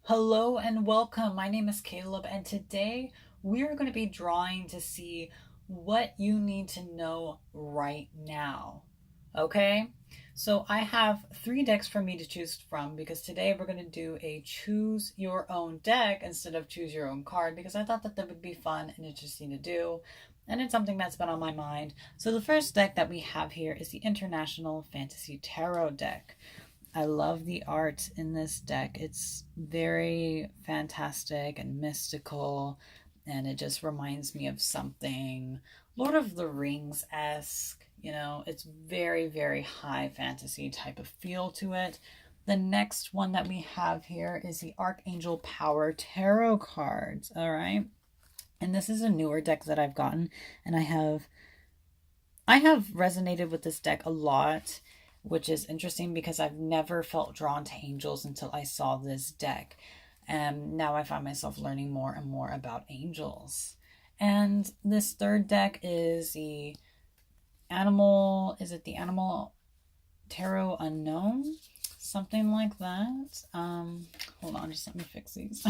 Hello and welcome. My name is Caleb, and today we are going to be drawing to see what you need to know right now. Okay? So I have three decks for me to choose from because today we're going to do a choose your own deck instead of choose your own card because I thought that would be fun and interesting to do. And it's something that's been on my mind. So the first deck that we have here is the International Fantasy Tarot deck. I love the art in this deck. It's very fantastic and mystical, and it just reminds me of something Lord of the Rings esque. It's very, very high fantasy type of feel to it. The next one that we have here is the Archangel Power Tarot cards. All right. And this is a newer deck that I've gotten, and I have resonated with this deck a lot, which is interesting because I've never felt drawn to angels until I saw this deck. And now I find myself learning more and more about angels. And this third deck is the Animal Tarot Unknown? Something like that. Hold on, just let me fix these.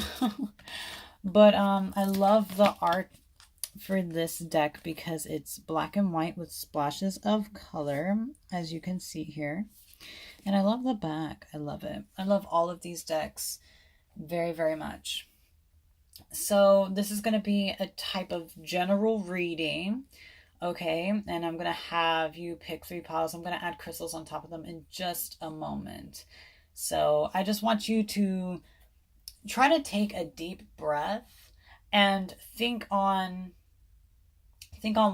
But I love the art for this deck because it's black and white with splashes of color, as you can see here. And I love the back. I love it. I love all of these decks very, very much. So this is going to be a type of general reading. Okay, and I'm going to have you pick three piles. I'm going to add crystals on top of them in just a moment. So I just want you to try to take a deep breath and think on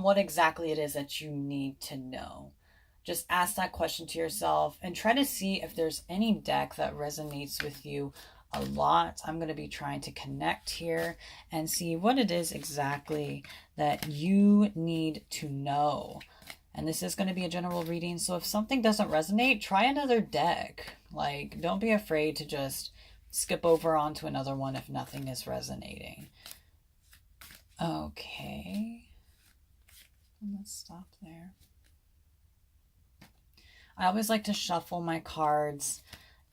what exactly it is that you need to know. Just ask that question to yourself and try to see if there's any deck that resonates with you a lot. I'm going to be trying to connect here and see what it is exactly that you need to know. And this is going to be a general reading. So if something doesn't resonate, try another deck. Like, don't be afraid to just skip over onto another one if nothing is resonating. Okay. Let's stop there. I always like to shuffle my cards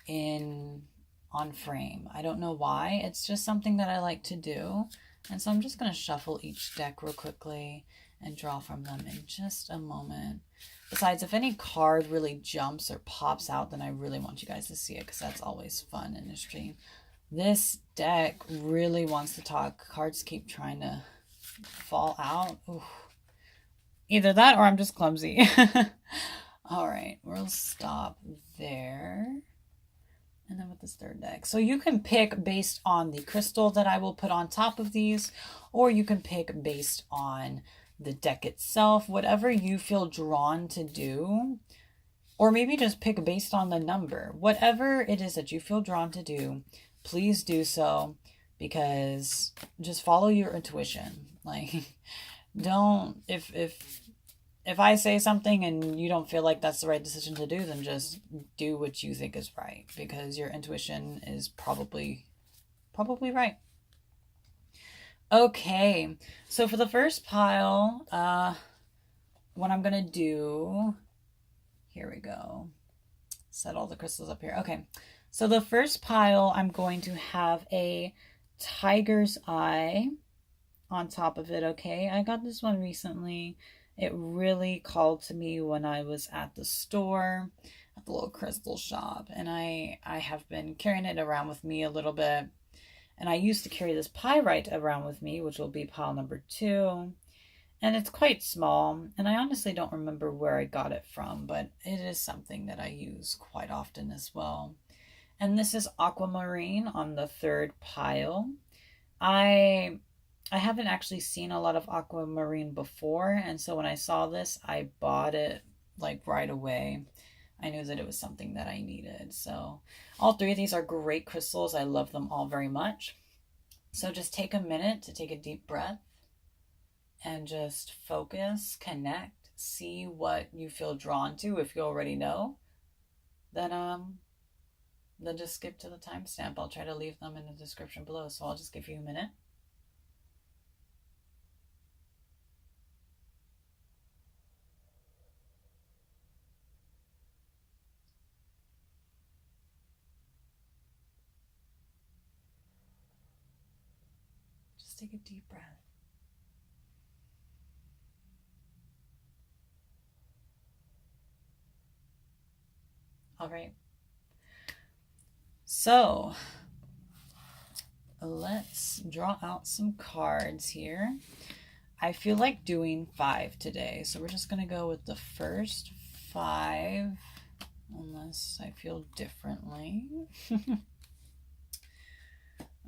on frame. I don't know why. It's just something that I like to do. And so I'm just going to shuffle each deck real quickly and draw from them in just a moment. Besides, if any card really jumps or pops out, then I really want you guys to see it because that's always fun and interesting. This deck really wants to talk. Cards keep trying to fall out. Ooh. Either that or I'm just clumsy. All right, we'll stop there. And then with this third deck. So you can pick based on the crystal that I will put on top of these, or you can pick based on the deck itself, whatever you feel drawn to do, or maybe just pick based on the number. Whatever it is that you feel drawn to do, please do so because just follow your intuition. Like, don't, if I say something and you don't feel like that's the right decision to do, then just do what you think is right because your intuition is probably right. Okay, so for the first pile, what I'm gonna do, here we go. Set all the crystals up here. Okay, so the first pile, I'm going to have a tiger's eye on top of it. Okay, I got this one recently. It really called to me when I was at the store, at the little crystal shop, and I have been carrying it around with me a little bit. And I used to carry this pyrite around with me, which will be pile number 2. And it's quite small, and I honestly don't remember where I got it from, but it is something that I use quite often as well. And this is aquamarine on the third pile. I I haven't actually seen a lot of aquamarine before, and so when I saw this, I bought it like right away. I knew that it was something that I needed. So all three of these are great crystals. I love them all very much. So just take a minute to take a deep breath and just focus, connect, see what you feel drawn to. If you already know, then just skip to the timestamp. I'll try to leave them in the description below. So I'll just give you a minute. take a deep breath. All right. So let's draw out some cards here. I feel like doing 5 today, so we're just going to go with the first 5, unless I feel differently.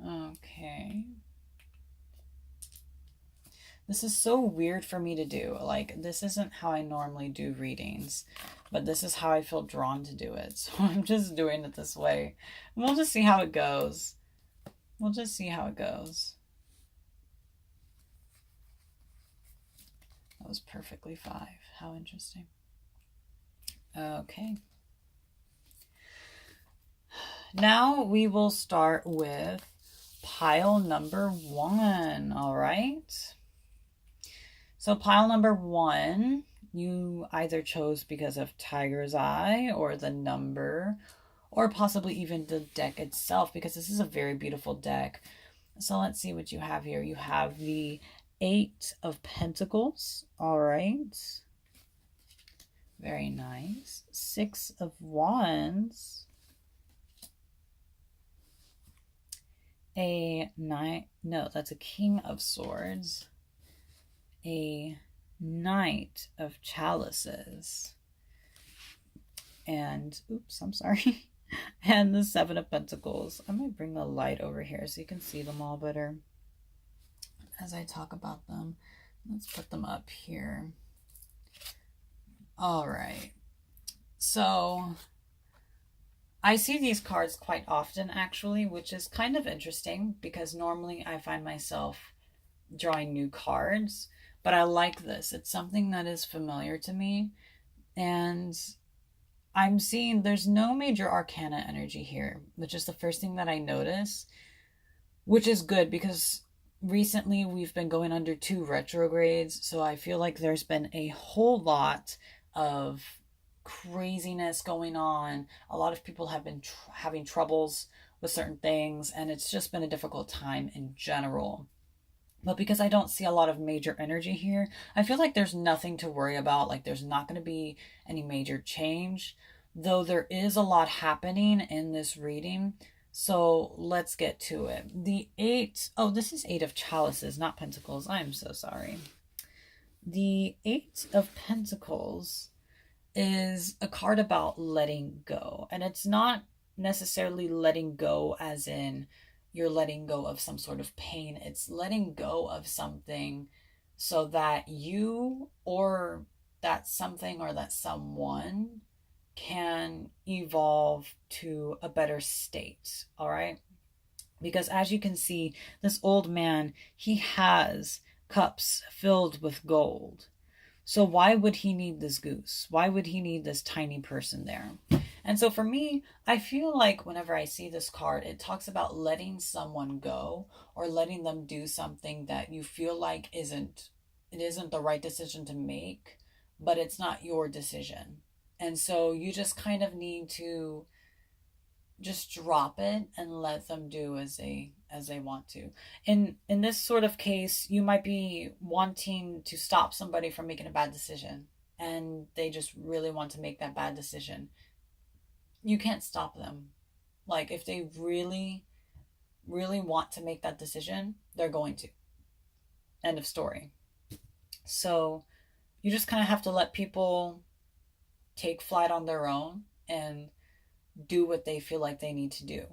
Okay. This is so weird for me to do. Like, this isn't how I normally do readings, but this is how I feel drawn to do it. So I'm just doing it this way. We'll just see how it goes. We'll just see how it goes. That was perfectly 5. How interesting. Okay. Now we will start with pile number 1. All right. So pile number 1, you either chose because of Tiger's Eye or the number, or possibly even the deck itself, because this is a very beautiful deck. So let's see what you have here. You have the 8 of Pentacles. All right. Very nice. 6 of Wands. That's a King of Swords. A Knight of Chalices. And, oops, I'm sorry. And the 7 of Pentacles. I might bring the light over here so you can see them all better as I talk about them. Let's put them up here. All right. So I see these cards quite often, actually, which is kind of interesting because normally I find myself drawing new cards, but I like this. It's something that is familiar to me, and I'm seeing there's no major arcana energy here, which is the first thing that I notice, which is good because recently we've been going under 2 retrogrades, so I feel like there's been a whole lot of craziness going on. A lot of people have been having troubles with certain things, and it's just been a difficult time in general. But because I don't see a lot of major energy here, I feel like there's nothing to worry about. Like, there's not going to be any major change, though there is a lot happening in this reading. So let's get to it. The 8, oh, this is 8 of Chalices, not Pentacles. I'm so sorry. The 8 of Pentacles is a card about letting go. And it's not necessarily letting go as in you're letting go of some sort of pain. It's letting go of something so that you or that something or that someone can evolve to a better state. All right. Because as you can see, this old man, he has cups filled with gold. So why would he need this goose? Why would he need this tiny person there? And so for me, I feel like whenever I see this card, it talks about letting someone go or letting them do something that you feel like isn't the right decision to make, but it's not your decision. And so you just kind of need to just drop it and let them do as they want to. In this sort of case, you might be wanting to stop somebody from making a bad decision, and they just really want to make that bad decision. You can't stop them. Like, if they really really want to make that decision, they're going to. End of story. So you just kind of have to let people take flight on their own and do what they feel like they need to do.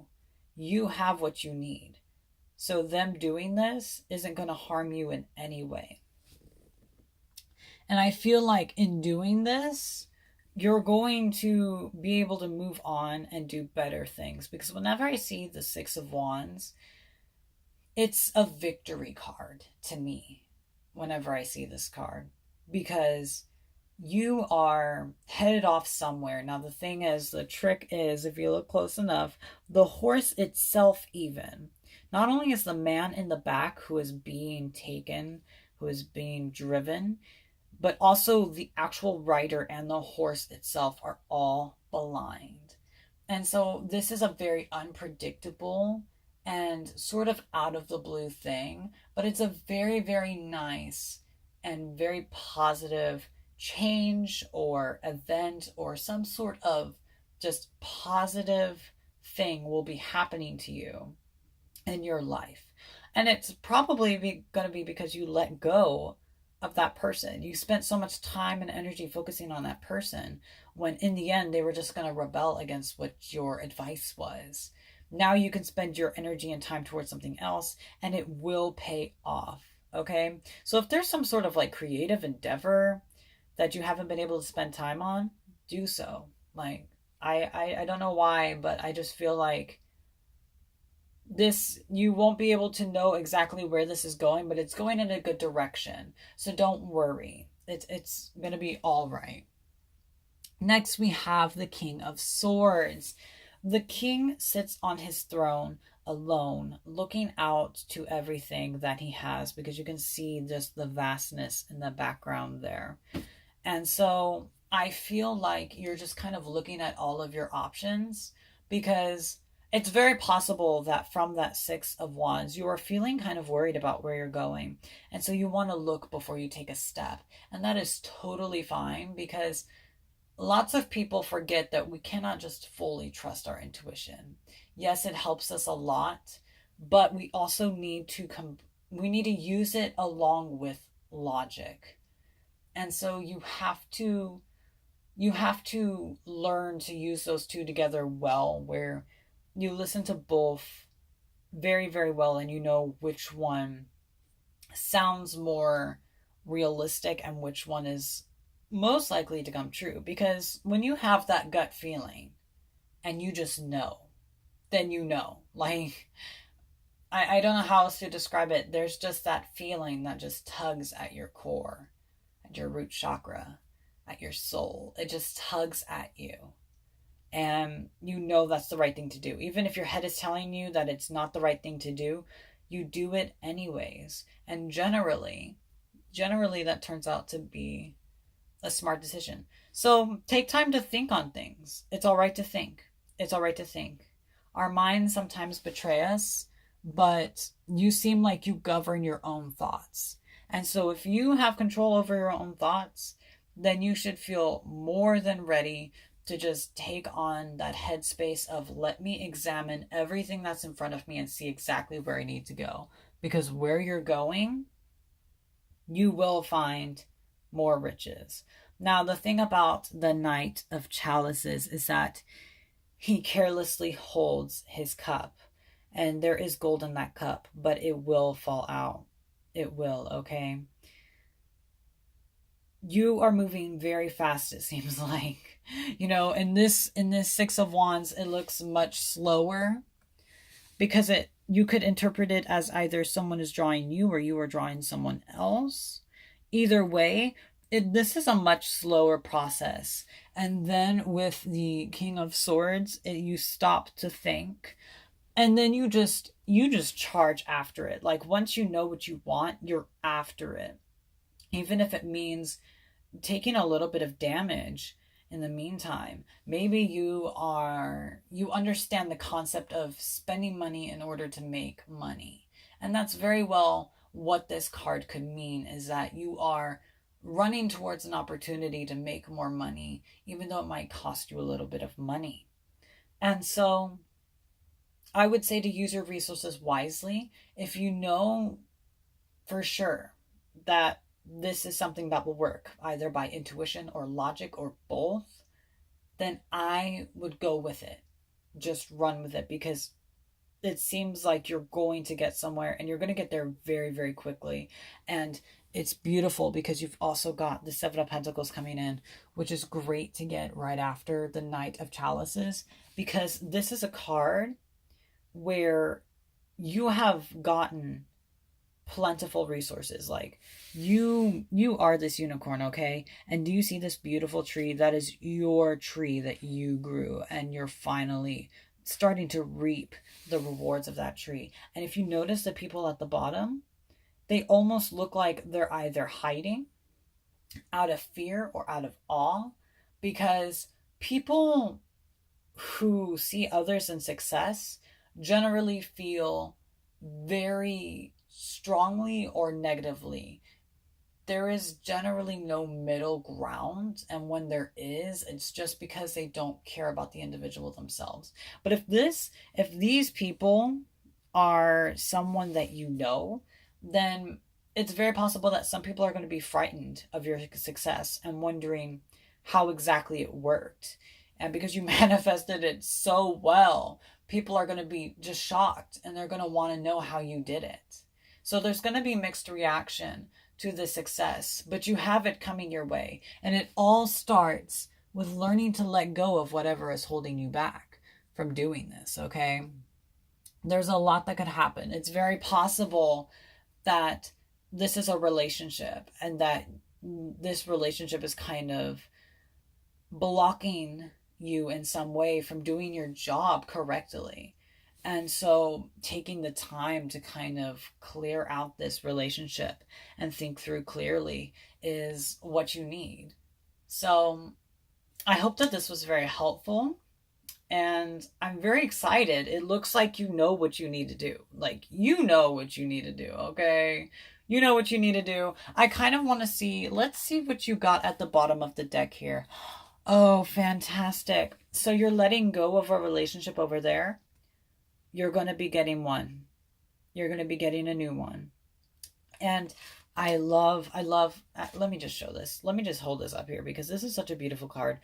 You have what you need. So them doing this isn't going to harm you in any way. And I feel like in doing this, you're going to be able to move on and do better things. Because whenever I see the 6 of Wands, it's a victory card to me whenever I see this card. Because you are headed off somewhere. Now, the thing is, the trick is, if you look close enough, the horse itself even. Not only is the man in the back who is being taken, who is being driven, but also the actual rider and the horse itself are all blind. And so this is a very unpredictable and sort of out of the blue thing, but it's a very, very nice and very positive change or event or some sort of just positive thing will be happening to you in your life. And it's probably going to be because you let go of that person. You spent so much time and energy focusing on that person when in the end they were just going to rebel against what your advice was. Now you can spend your energy and time towards something else and it will pay off. Okay. So if there's some sort of like creative endeavor that you haven't been able to spend time on, do so. Like, I don't know why, but I just feel like this, you won't be able to know exactly where this is going, but it's going in a good direction. So don't worry. It's going to be all right. Next, we have the King of Swords. The king sits on his throne alone, looking out to everything that he has, because you can see just the vastness in the background there. And so I feel like you're just kind of looking at all of your options, because it's very possible that from that Six of Wands, you are feeling kind of worried about where you're going. And so you want to look before you take a step. And that is totally fine, because lots of people forget that we cannot just fully trust our intuition. Yes, it helps us a lot, but we also need to we need to use it along with logic. And so you have to learn to use those two together well, where you listen to both very, very well and you know which one sounds more realistic and which one is most likely to come true. Because when you have that gut feeling and you just know, then you know. Like, I don't know how else to describe it. There's just that feeling that just tugs at your core, at your root chakra, at your soul. It just tugs at you. And you know that's the right thing to do. Even if your head is telling you that it's not the right thing to do, you do it anyways. And generally that turns out to be a smart decision. So take time to think on things. It's all right to think. It's all right to think. Our minds sometimes betray us, but you seem like you govern your own thoughts. And so if you have control over your own thoughts, then you should feel more than ready to just take on that headspace of, let me examine everything that's in front of me and see exactly where I need to go. Because where you're going, you will find more riches. Now, the thing about the Knight of Chalices is that he carelessly holds his cup. And there is gold in that cup, but it will fall out. It will, okay? You are moving very fast, it seems like. You know, in this Six of Wands, it looks much slower, because you could interpret it as either someone is drawing you or you are drawing someone else. Either way, this is a much slower process. And then with the King of Swords, you stop to think, and then you just charge after it. Like, once you know what you want, you're after it, even if it means taking a little bit of damage in the meantime. Maybe you understand the concept of spending money in order to make money. And that's very well what this card could mean, is that you are running towards an opportunity to make more money, even though it might cost you a little bit of money. And so I would say to use your resources wisely. If you know for sure that this is something that will work, either by intuition or logic or both, then I would go with it. Just run with it, because it seems like you're going to get somewhere, and you're going to get there very, very quickly. And it's beautiful because you've also got the Seven of Pentacles coming in, which is great to get right after the Knight of Chalices, because this is a card where you have gotten plentiful resources. Like, you are this unicorn, okay? And do you see this beautiful tree? That is your tree that you grew, and you're finally starting to reap the rewards of that tree. And if you notice, the people at the bottom, they almost look like they're either hiding out of fear or out of awe, because people who see others in success generally feel very strongly or negatively. There is generally no middle ground, and when there is, it's just because they don't care about the individual themselves. But if these people are someone that you know, then it's very possible that some people are going to be frightened of your success and wondering how exactly it worked. And because you manifested it so well, people are going to be just shocked, and they're going to want to know how you did it. So there's going to be mixed reaction to the success, but you have it coming your way. And it all starts with learning to let go of whatever is holding you back from doing this, okay? There's a lot that could happen. It's very possible that this is a relationship, and that this relationship is kind of blocking you in some way from doing your job correctly. And so taking the time to kind of clear out this relationship and think through clearly is what you need. So I hope that this was very helpful. And I'm very excited. It looks like you know what you need to do. Like, you know what you need to do, okay? You know what you need to do. I kind of want to see, let's see what you got at the bottom of the deck here. Oh, fantastic. So you're letting go of a relationship over there. You're going to be getting one. You're going to be getting a new one. And I love, let me just show this. Let me just hold this up here because this is such a beautiful card.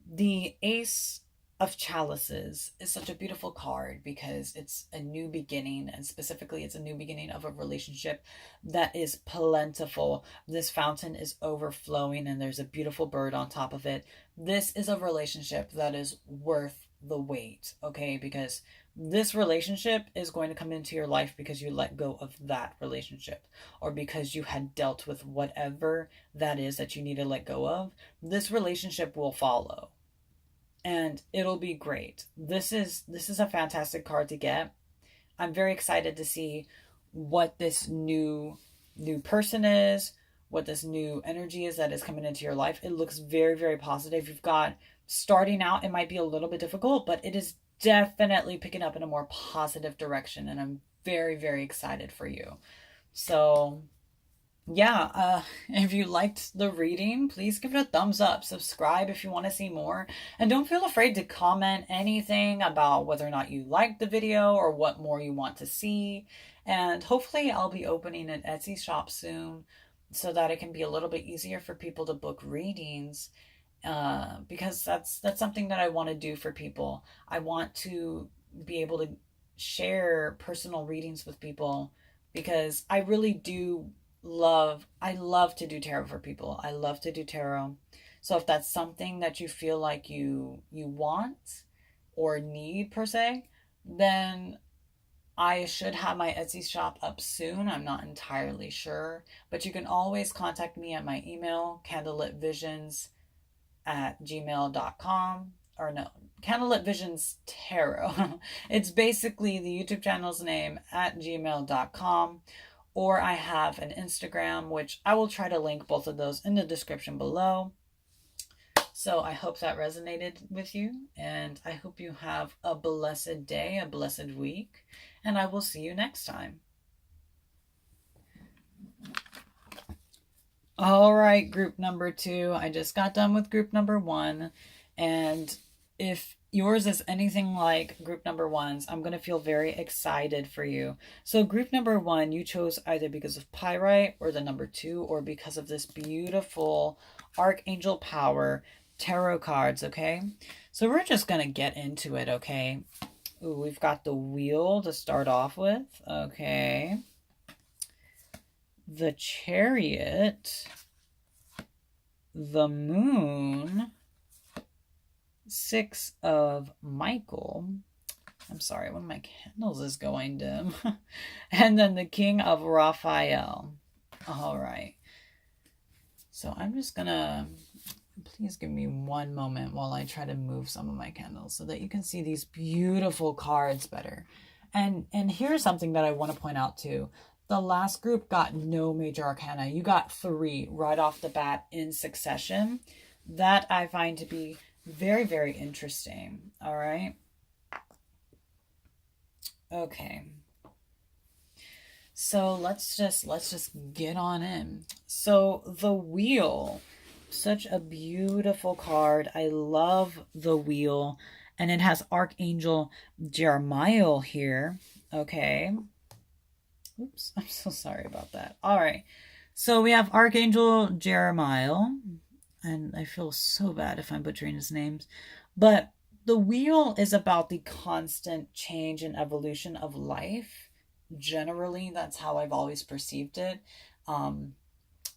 The Ace of Chalices is such a beautiful card because it's a new beginning, and specifically it's a new beginning of a relationship that is plentiful. This fountain is overflowing and there's a beautiful bird on top of it. This is a relationship that is worth the wait, okay? Because this relationship is going to come into your life because you let go of that relationship, or because you had dealt with whatever that is that you need to let go of. This relationship will follow, and it'll be great. This is a fantastic card to get. I'm very excited to see what this new person is, what this new energy is that is coming into your life. It looks very, very positive. You've got, starting out, it might be a little bit difficult, but it is definitely picking up in a more positive direction, and I'm very, very excited for you. So yeah, if you liked the reading, please give it a thumbs up. Subscribe if you want to see more. And don't feel afraid to comment anything about whether or not you liked the video or what more you want to see. And hopefully I'll be opening an Etsy shop soon so that it can be a little bit easier for people to book readings. Because that's something that I want to do for people. I want to be able to share personal readings with people because I really do I love to do tarot for people. I love to do tarot. So if that's something that you feel like you want or need per se, then I should have my Etsy shop up soon. I'm not entirely sure, but you can always contact me at my email, candlelitvisionstarot@gmail.com. Or no, candlelitvisionstarot. It's basically the YouTube channel's name at gmail.com. Or I have an Instagram, which I will try to link both of those in the description below. So I hope that resonated with you, and I hope you have a blessed day, a blessed week, and I will see you next time. All right, group number 2. I just got done with group number 1, and if yours is anything like group number 1's, I'm going to feel very excited for you. So group number 1, you chose either because of Pyrite or the number 2, or because of this beautiful Archangel Power tarot cards, okay? So we're just going to get into it, okay? Ooh, we've got the Wheel to start off with, okay? The Chariot, the Moon, 6 of Michael. I'm sorry, one of my candles is going dim. And then the King of Raphael. All right. So I'm just gonna, please give me one moment while I try to move some of my candles so that you can see these beautiful cards better. And here's something that I want to point out too. The last group got no major arcana. You got 3 right off the bat in succession. That I find to be very, very interesting. All right. Okay. So let's just get on in. So the wheel, such a beautiful card. I love the wheel, and it has Archangel Jeremiah here. Okay. Oops, I'm so sorry about that. All right. So we have Archangel Jeremiah, and I feel so bad if I'm butchering his names, but the wheel is about the constant change and evolution of life. Generally, that's how I've always perceived it. Um,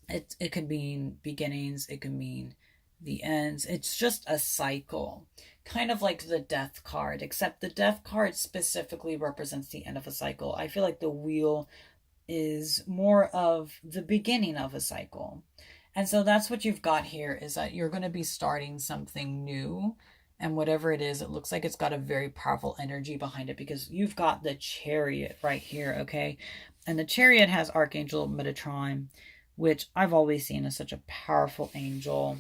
it could mean beginnings, it could mean the ends. It's just a cycle, kind of like the death card, except the death card specifically represents the end of a cycle. I feel like the wheel is more of the beginning of a cycle. And so that's what you've got here, is that you're going to be starting something new. And whatever it is, it looks like it's got a very powerful energy behind it, because you've got the Chariot right here, okay? And the Chariot has Archangel Metatron, which I've always seen as such a powerful angel.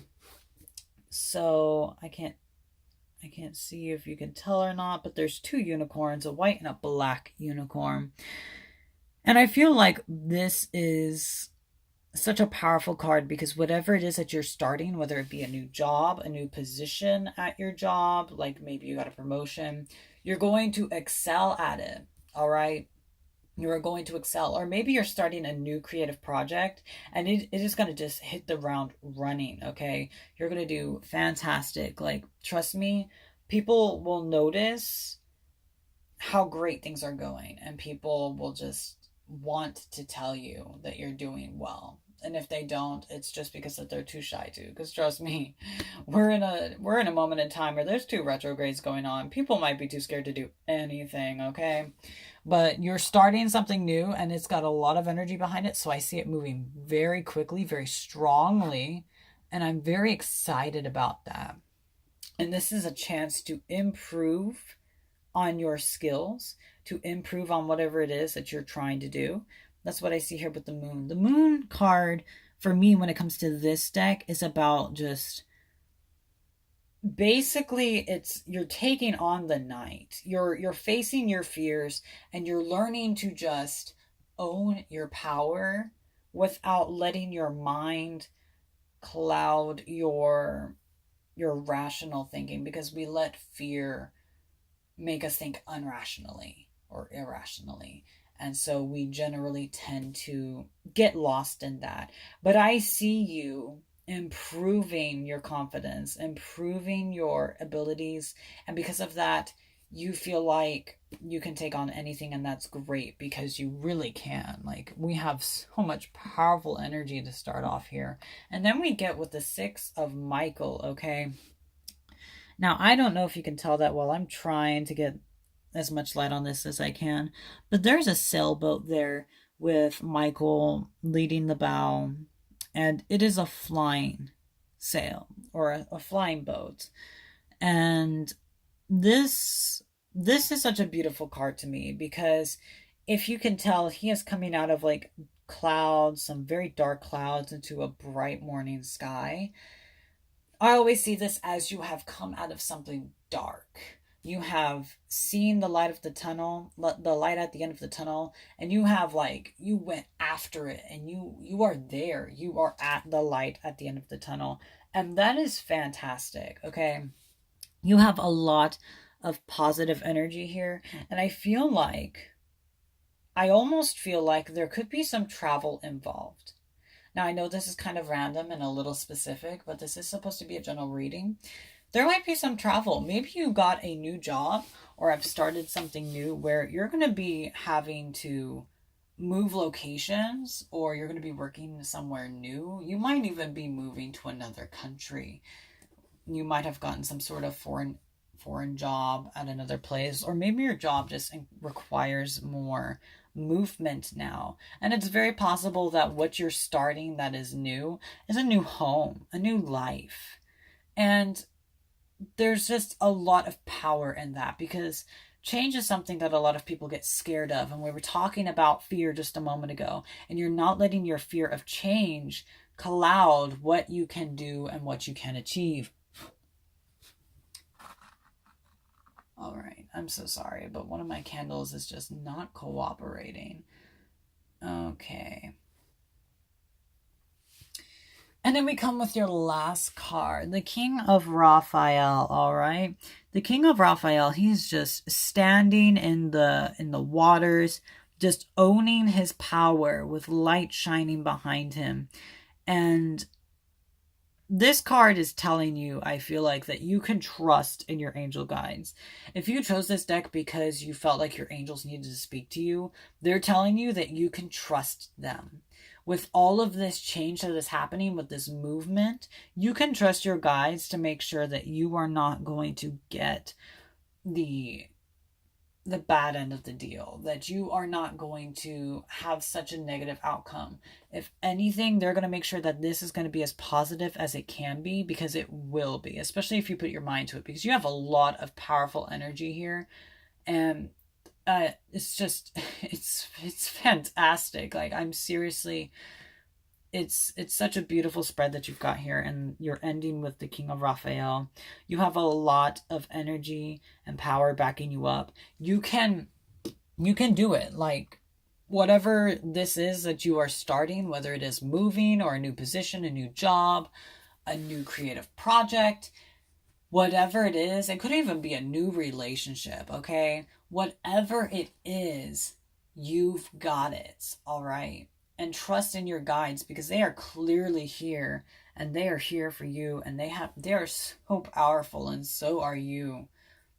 So I can't see if you can tell or not, but there's two unicorns, a white and a black unicorn. And I feel like this is such a powerful card, because whatever it is that you're starting, whether it be a new job, a new position at your job, like maybe you got a promotion, you're going to excel at it. All right. You are going to excel. Or maybe you're starting a new creative project, and it is going to just hit the ground running. Okay. You're going to do fantastic. Like, trust me, people will notice how great things are going, and people will just want to tell you that you're doing well. And if they don't, it's just because that they're too shy to. Because trust me, we're in a moment in time where there's 2 retrogrades going on. People might be too scared to do anything, okay? But you're starting something new, and it's got a lot of energy behind it. So I see it moving very quickly, very strongly, and I'm very excited about that. And this is a chance to improve on your skills, to improve on whatever it is that you're trying to do. That's what I see here with the moon. The moon card for me, when it comes to this deck, is about just basically, it's you're taking on the night. You're facing your fears, and you're learning to just own your power without letting your mind cloud your rational thinking, because we let fear make us think unrationally or irrationally. And so we generally tend to get lost in that. But I see you improving your confidence, improving your abilities. And because of that, you feel like you can take on anything. And that's great, because you really can. Like, we have so much powerful energy to start off here. And then we get with the 6 of Michael, okay? Now, I don't know if you can tell that well. I'm trying to get as much light on this as I can. But there's a sailboat there with Michael leading the bow. And it is a flying sail, or a flying boat. And this is such a beautiful card to me, because if you can tell, he is coming out of like clouds, some very dark clouds, into a bright morning sky. I always see this as you have come out of something dark. You have seen the light of the tunnel, the light at the end of the tunnel, and you have you went after it, and you are there. You are at the light at the end of the tunnel. And that is fantastic, okay? You have a lot of positive energy here, and I almost feel like there could be some travel involved. Now, I know this is kind of random and a little specific, but this is supposed to be a general reading. There might be some travel. Maybe you got a new job, or have started something new where you're going to be having to move locations, or you're going to be working somewhere new. You might even be moving to another country. You might have gotten some sort of foreign job at another place, or maybe your job just requires more movement now. And it's very possible that what you're starting that is new is a new home, a new life. And there's just a lot of power in that, because change is something that a lot of people get scared of. And we were talking about fear just a moment ago, and you're not letting your fear of change cloud what you can do and what you can achieve. All right. I'm so sorry, but one of my candles is just not cooperating. Okay. And then we come with your last card, the King of Raphael, all right? The King of Raphael, he's just standing in the waters, just owning his power with light shining behind him. And this card is telling you, I feel like, that you can trust in your angel guides. If you chose this deck because you felt like your angels needed to speak to you, they're telling you that you can trust them. With all of this change that is happening, with this movement, you can trust your guides to make sure that you are not going to get the bad end of the deal, that you are not going to have such a negative outcome. If anything, they're going to make sure that this is going to be as positive as it can be, because it will be, especially if you put your mind to it, because you have a lot of powerful energy here. And it's just, it's fantastic. Like, I'm seriously, it's such a beautiful spread that you've got here, and you're ending with the King of Raphael. You have a lot of energy and power backing you up. You can do it. Like, whatever this is that you are starting, whether it is moving or a new position, a new job, a new creative project, whatever it is, it could even be a new relationship, okay? Whatever it is, you've got it, all right? And trust in your guides, because they are clearly here, and they are here for you, and they are so powerful, and so are you.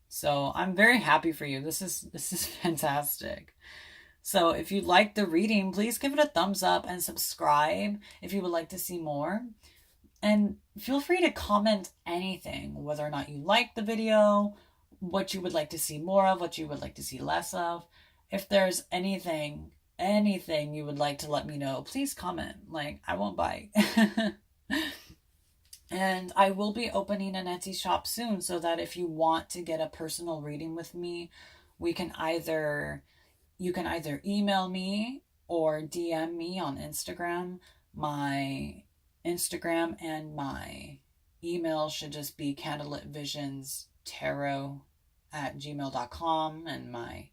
So I'm very happy for you. This is fantastic. So if you like the reading, please give it a thumbs up and subscribe if you would like to see more. And feel free to comment anything, whether or not you like the video, what you would like to see more of, what you would like to see less of. If there's anything you would like to let me know, please comment. Like, I won't bite. And I will be opening an Etsy shop soon, so that if you want to get a personal reading with me, you can either email me or DM me on Instagram. My Instagram and my email should just be candlelitvisionstarot@gmail.com, and my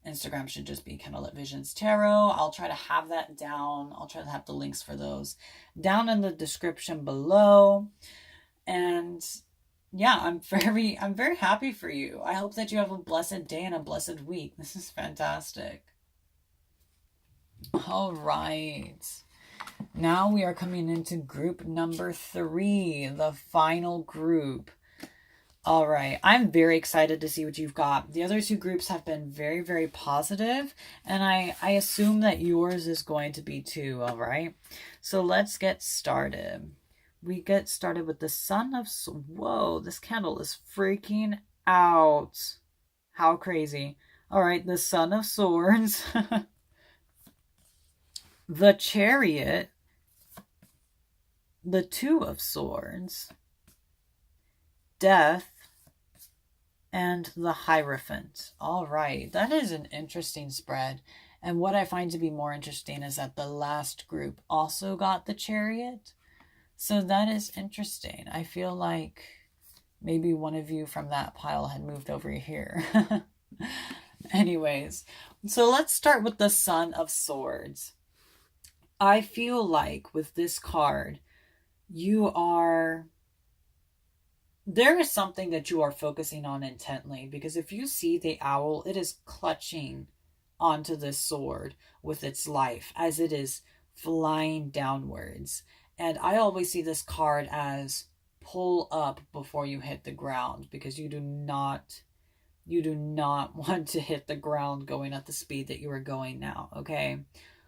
Instagram should just be candlelitvisionstarot. I'll try to have that down. I'll try to have the links for those down in the description below. And yeah, I'm very happy for you. I hope that you have a blessed day and a blessed week. This is fantastic. All right. Now we are coming into group number 3, the final group. All right, I'm very excited to see what you've got. The other 2 groups have been very, very positive, and I assume that yours is going to be too, all right? So let's get started. We get started with the Son of... Whoa, this candle is freaking out. How crazy. All right, the Son of Swords. The Chariot. The Two of Swords. Death, and the Hierophant. All right, that is an interesting spread. And what I find to be more interesting is that the last group also got the Chariot. So that is interesting. I feel like maybe one of you from that pile had moved over here. Anyways, so let's start with the Son of Swords. I feel like with this card, there is something that you are focusing on intently, because if you see the owl, it is clutching onto this sword with its life as it is flying downwards. And I always see this card as pull up before you hit the ground, because you do not want to hit the ground going at the speed that you are going now, okay?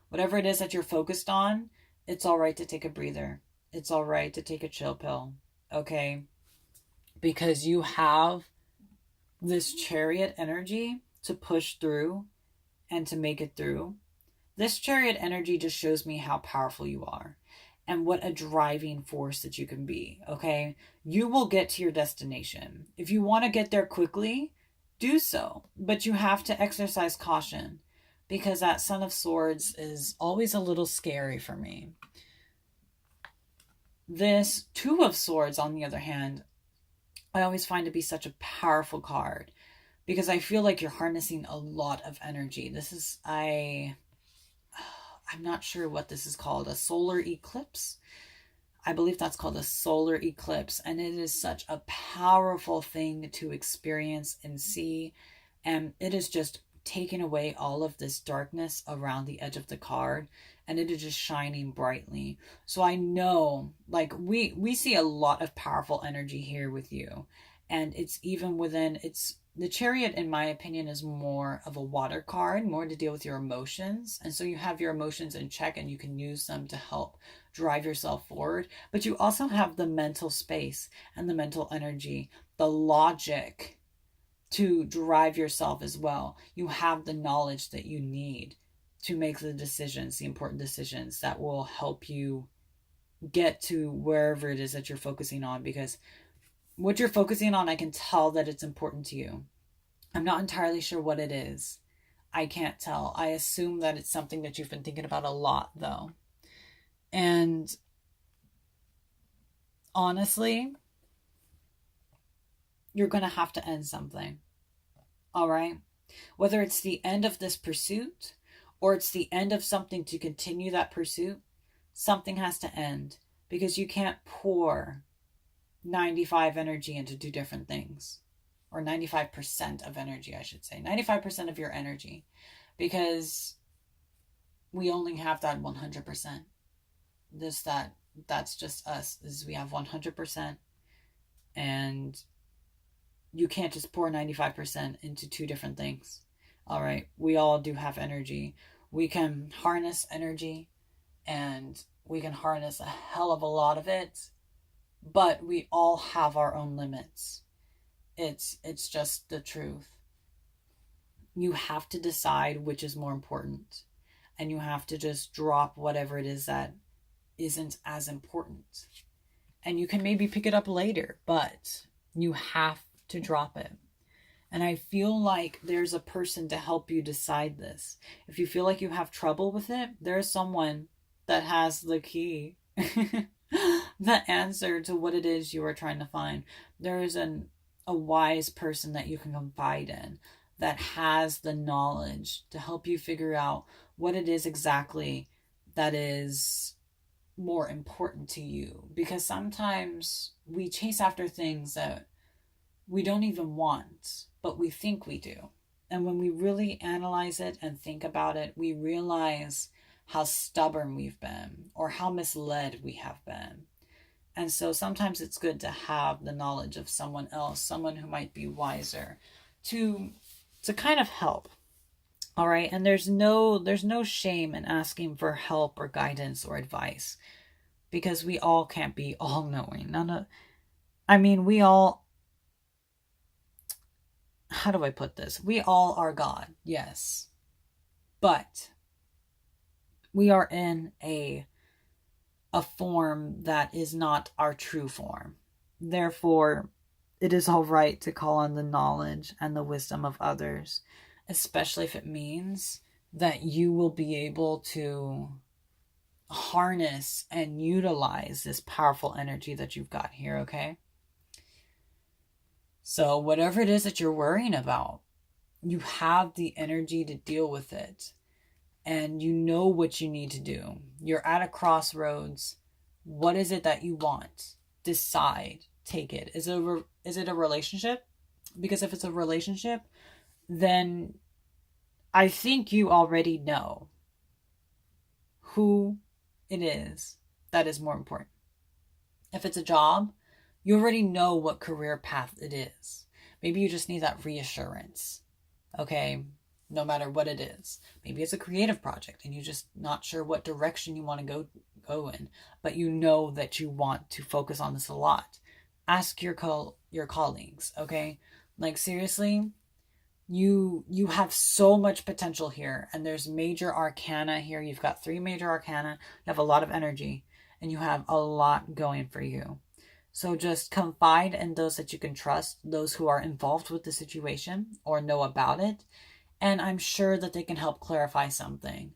Whatever it is that you're focused on, it's all right to take a breather. It's all right to take a chill pill, okay? Because you have this Chariot energy to push through and to make it through. This Chariot energy just shows me how powerful you are and what a driving force that you can be, okay? You will get to your destination. If you want to get there quickly, do so. But you have to exercise caution, because that Son of Swords is always a little scary for me. This Two of Swords, on the other hand, I always find to be such a powerful card. because I feel like you're harnessing a lot of energy. I'm not sure what this is called, a solar eclipse. I believe that's called a solar eclipse, and it is such a powerful thing to experience and see, and it is just taking away all of this darkness around the edge of the card, and it is just shining brightly. So I know, like, we see a lot of powerful energy here with you, and it's even within it's the Chariot, in my opinion, is more of a water card, more to deal with your emotions, and so you have your emotions in check and you can use them to help drive yourself forward. But you also have the mental space and the mental energy, the logic to drive yourself as well. You have the knowledge that you need to make the decisions, the important decisions that will help you get to wherever it is that you're focusing on, because what you're focusing on, I can tell that it's important to you. I'm not entirely sure what it is. I can't tell. I assume that it's something that you've been thinking about a lot, though. And honestly, you're going to have to end something. All right? Whether it's the end of this pursuit or it's the end of something to continue that pursuit, something has to end, because you can't pour 95 energy into two different things, or 95% of energy, I should say, 95% of your energy, because we only have that 100%. That's just us, is we have 100%, and you can't just pour 95% into two different things. All right, we all do have energy. We can harness energy, and we can harness a hell of a lot of it, but we all have our own limits. It's just the truth. You have to decide which is more important, and you have to just drop whatever it is that isn't as important. And you can maybe pick it up later, but you have to drop it. And I feel like there's a person to help you decide this. If you feel like you have trouble with it, there's someone that has the key, the answer to what it is you are trying to find. There is a wise person that you can confide in that has the knowledge to help you figure out what it is exactly that is more important to you. Because sometimes we chase after things that we don't even want, but we think we do. And when we really analyze it and think about it, we realize how stubborn we've been or how misled we have been. And so sometimes it's good to have the knowledge of someone else, someone who might be wiser, to kind of help. All right? And there's no shame in asking for help or guidance or advice, because we all can't be all knowing. We all, how do I put this? We all are God, yes. But we are in a form that is not our true form. Therefore, it is all right to call on the knowledge and the wisdom of others, especially if it means that you will be able to harness and utilize this powerful energy that you've got here, okay? So whatever it is that you're worrying about, you have the energy to deal with it. And you know what you need to do. You're at a crossroads. What is it that you want? Decide. Take it. Is it a relationship? Because if it's a relationship, then I think you already know who it is that is more important. If it's a job, you already know what career path it is. Maybe you just need that reassurance. Okay? No matter what it is. Maybe it's a creative project and you're just not sure what direction you want to go in, but you know that you want to focus on this a lot. Ask your colleagues, okay? Like, seriously, you have so much potential here, and there's major arcana here. You've got 3 major arcana. You have a lot of energy, and you have a lot going for you. So just confide in those that you can trust, those who are involved with the situation or know about it. And I'm sure that they can help clarify something.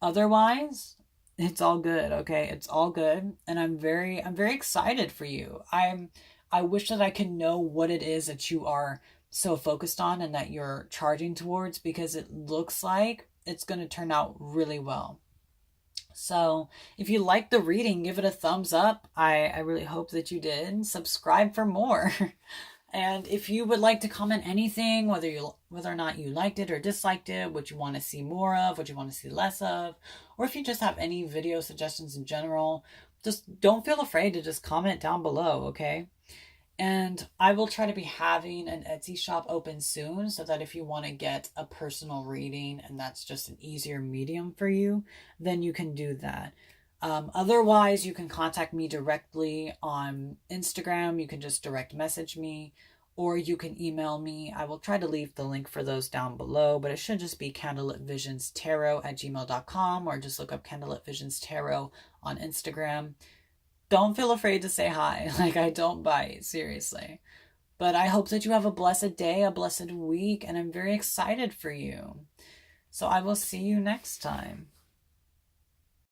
Otherwise, it's all good, okay? It's all good. And I'm very excited for you. I wish that I could know what it is that you are so focused on and that you're charging towards, because it looks like it's going to turn out really well. So if you like the reading, give it a thumbs up. I really hope that you did. Subscribe for more. And if you would like to comment anything, whether or not you liked it or disliked it, what you want to see more of, what you want to see less of, or if you just have any video suggestions in general, just don't feel afraid to just comment down below, okay? And I will try to be having an Etsy shop open soon, so that if you want to get a personal reading and that's just an easier medium for you, then you can do that. Otherwise, you can contact me directly on Instagram. You can just direct message me, or you can email me. I will try to leave the link for those down below, but it should just be candlelitvisionstarot@gmail.com, or just look up Candlelit Visions Tarot on Instagram. Don't feel afraid to say hi. Like, I don't bite, seriously. But I hope that you have a blessed day, a blessed week, and I'm very excited for you. So I will see you next time.